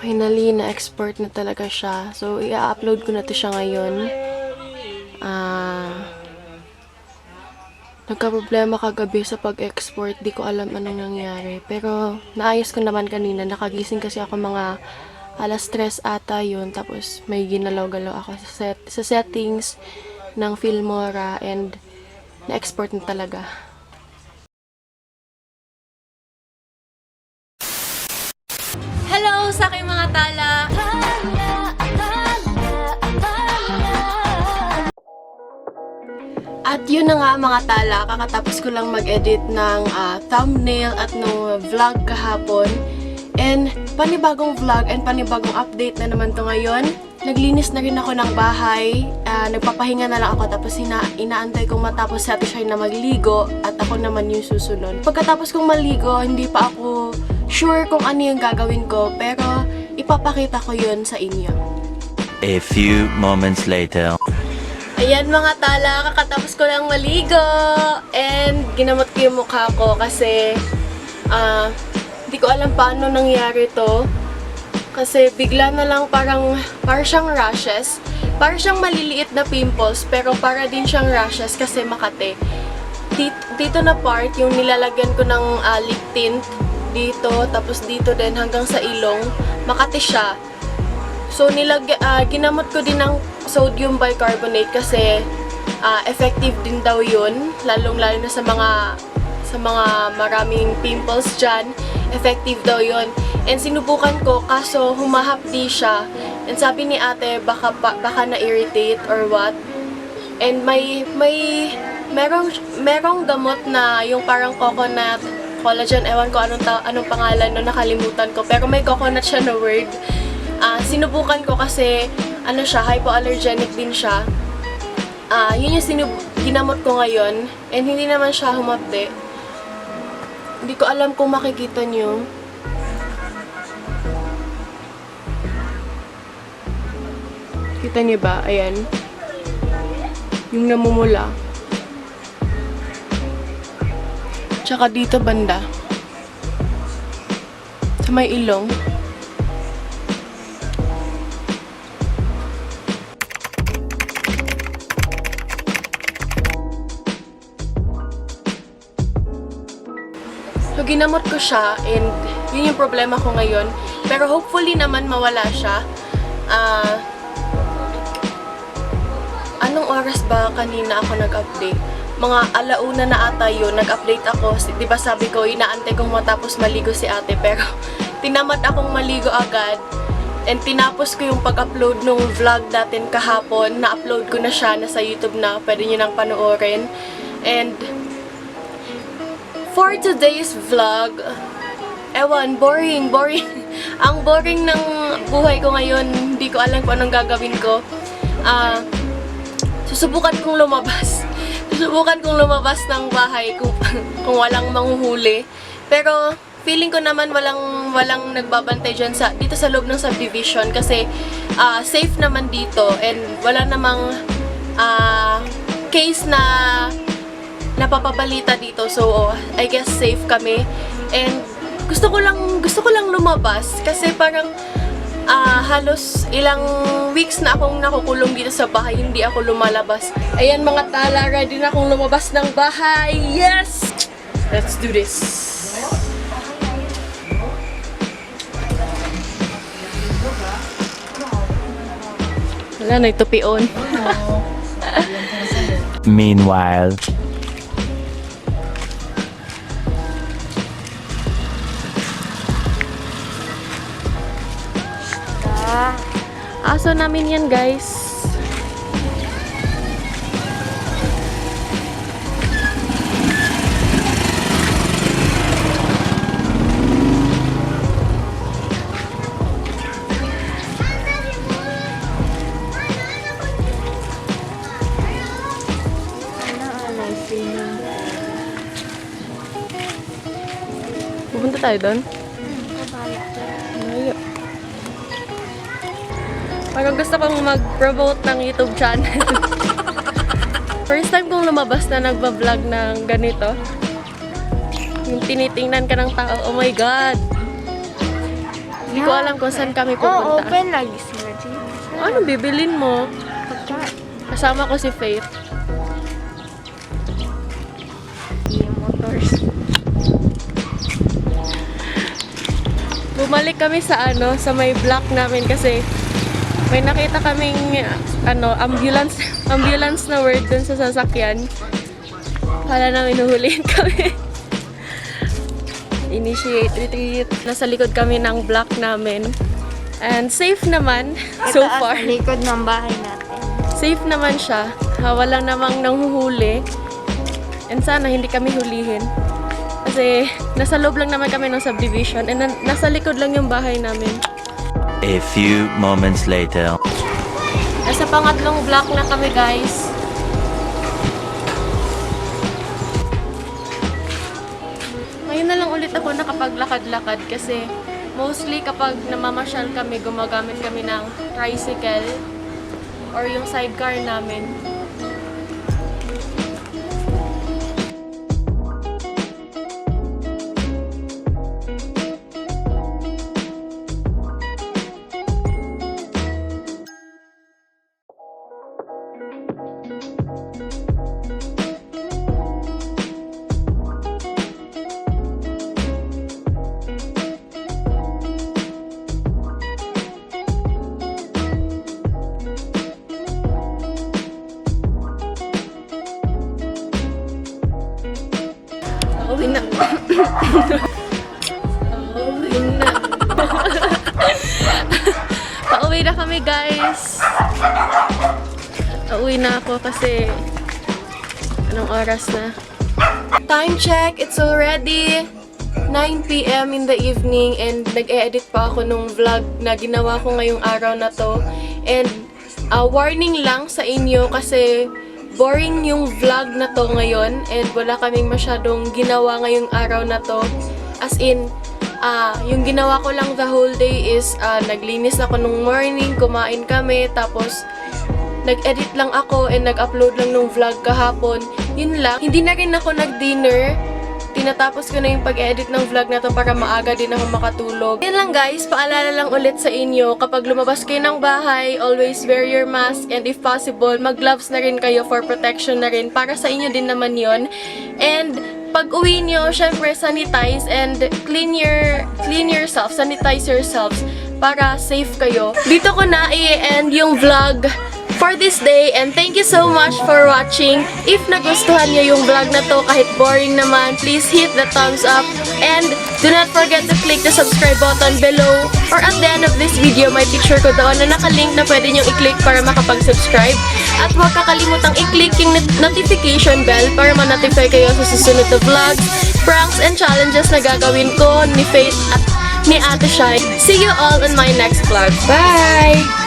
Finally, na-export na talaga siya. So, i-upload ko na to siya ngayon. Nagka-problema kagabi sa pag-export. Di ko alam anong nangyari. Pero, naayos ko naman kanina. Nakagising kasi ako mga alas 3 ata yun. Tapos, may ginalaw-galaw ako sa settings ng Filmora. And, na-export na talaga. Hello sa aking mga tala! At yun na nga mga tala, kakatapos ko lang mag-edit ng thumbnail at no vlog kahapon. And panibagong vlog and panibagong update na naman to ngayon. Naglinis na rin ako ng bahay, nagpapahinga na lang ako tapos inaantay kong matapos satisfied na magligo at ako naman yung susunod. Pagkatapos kong maligo, hindi pa ako sure kung ano yung gagawin ko pero ipapakita ko yun sa inyo. A few moments later. Ayan mga tala, kakatapos ko lang maligo and ginamot ko yung mukha ko kasi hindi ko alam paano nangyari to kasi bigla na lang parang siyang rashes, parang siyang maliliit na pimples pero para din siyang rashes kasi makate. Dito na part yung nilalagyan ko ng lip tint dito tapos dito din hanggang sa ilong, makate siya. So, ginamot ko din ng sodium bicarbonate kasi effective din daw yun. Lalong-lalo na sa mga maraming pimples dyan. Effective daw yun. And sinubukan ko, kaso humahapdi siya. And sabi ni ate, baka na-irritate or what. And merong gamot na yung parang coconut collagen. Ewan ko anong pangalan no, nakalimutan ko. Pero may coconut siya na word. Sinubukan ko kasi siya, hypoallergenic din siya. Yun yung ginamot ko ngayon and hindi naman siya humapde. Hindi ko alam kung makikita nyo. Kita nyo ba? Ayan. Yung namumula. Tsaka dito banda. Sa may ilong. So, ginamot ko siya and yun yung problema ko ngayon. Pero hopefully naman mawala siya. Anong oras ba kanina ako nag-update? Mga alauna na ata yun, nag-update ako. Diba sabi ko, inaantay kong matapos maligo si ate. Pero tinamad akong maligo agad. And tinapos ko yung pag-upload ng vlog natin kahapon. Na-upload ko na siya, nasa YouTube na. Pwede nyo nang panoorin. And for today's vlog, ewan, boring. Ang boring ng buhay ko ngayon, hindi ko alam kung anong gagawin ko. Susubukan kong lumabas ng bahay kung walang manghuhuli. Pero feeling ko naman walang nagbabantay dyan dito sa loob ng subdivision kasi safe naman dito and wala namang case na napapabalita dito. So, I guess safe kami. And gusto ko lang lumabas kasi parang halos ilang weeks na akong nakukulong dito sa bahay. Hindi ako lumalabas. Ayan mga tala, ready na akong lumabas ng bahay. Yes! Let's do this. Wala na, itupi on. Meanwhile. Aso namin yan, guys. Pupunta tayo doon? Malayo. Parang gusto kong mag-promote ng YouTube channel. First time kong lumabas na nagba-vlog ng ganito. Yung tinitingnan ka ng tao. Oh my God! Hindi ko alam kung saan kami Oh, pupunta. open lagi sila dito. Ano bibilin mo? Pagkain. Kasama ko si Faith. Motors. Bumalik kami sa sa may block namin kasi may nakita kaming ambulance na word dun sa sasakyan. Kala namin huhulihin kami. Initiate retreat. Nasa likod kami ng block namin. And safe naman so Ito far. sa likod ng bahay natin. Safe naman siya. Walang namang nanghuhuli. And sana hindi kami hulihin. Kasi nasa loob lang naman kami ng subdivision and nasa likod lang yung bahay namin. A few moments later. Nasa pangatlong block na kami, guys. Ngayon na lang ulit ako nakapaglakad-lakad kasi mostly kapag namamasyal kami, gumagamit kami ng tricycle or yung sidecar namin. Pauwi na. Pauwi na. Pauwi na kami, guys. Pauwi na ako kasi anong oras na? Time check, it's already 9 p.m. in the evening and nag-e-edit pa ako nung vlog na ginawa ko ngayong araw na to. And warning lang sa inyo kasi boring yung vlog na to ngayon and wala kaming masyadong ginawa ngayong araw na to. As in, yung ginawa ko lang the whole day is naglinis ako nung morning, kumain kami, tapos nag-edit lang ako and nag-upload lang nung vlog kahapon. Yun lang. Hindi na rin ako nag-dinner. Tinatapos ko na yung pag-edit ng vlog na to para maaga din ako makatulog. Yun lang, guys, paalala lang ulit sa inyo, kapag lumabas kayo ng bahay, always wear your mask and if possible, mag-gloves na rin kayo for protection na rin. Para sa inyo din naman yon. And pag uwi nyo, syempre sanitize and clean yourself, sanitize yourselves para safe kayo. Dito ko na i-end yung vlog for this day and thank you so much for watching. If nagustuhan nyo yung vlog na to kahit boring naman, please hit the thumbs up and do not forget to click the subscribe button below or at the end of this video may picture ko doon na nakalink na pwede nyo i-click para makapag-subscribe at huwag kakalimutang i-click yung notification bell para ma-notify kayo sa susunod na vlogs, pranks and challenges na gagawin ko ni Faith at ni Ate Shai. See you all in my next vlog. Bye!